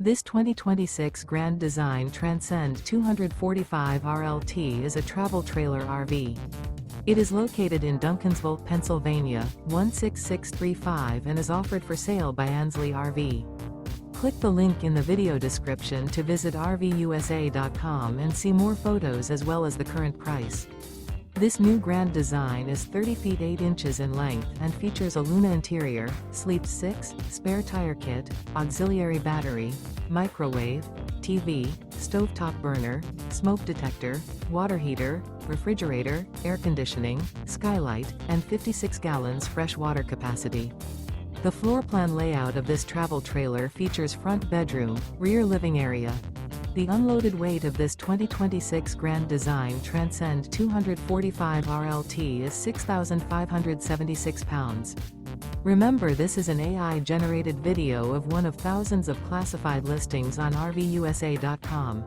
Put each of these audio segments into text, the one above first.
This 2026 Grand Design Transcend 245 RLT is a travel trailer RV. It is located in Duncansville, Pennsylvania, 16635 and is offered for sale by Ansley RV. Click the link in the video description to visit RVUSA.com and see more photos as well as the current price. This new Grand Design is 30 feet 8 inches in length and features a Luna interior, sleeps 6, spare tire kit, auxiliary battery, microwave, TV, stovetop burner, smoke detector, water heater, refrigerator, air conditioning, skylight, and 56 gallons fresh water capacity. The floor plan layout of this travel trailer features front bedroom, rear living area. The unloaded weight of this 2026 Grand Design Transcend 245 RLT is 6,576 pounds. Remember, this is an AI-generated video of one of thousands of classified listings on RVUSA.com.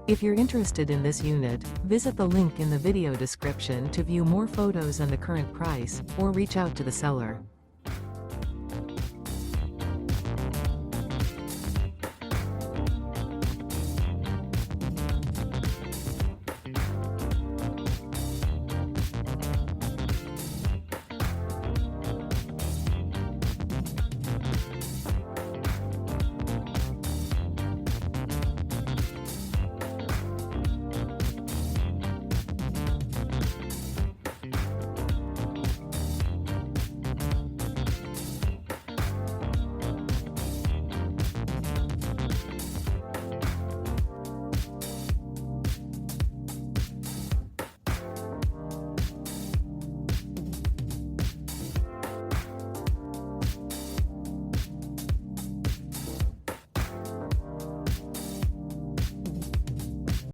If you're interested in this unit, visit the link in the video description to view more photos and the current price, or reach out to the seller.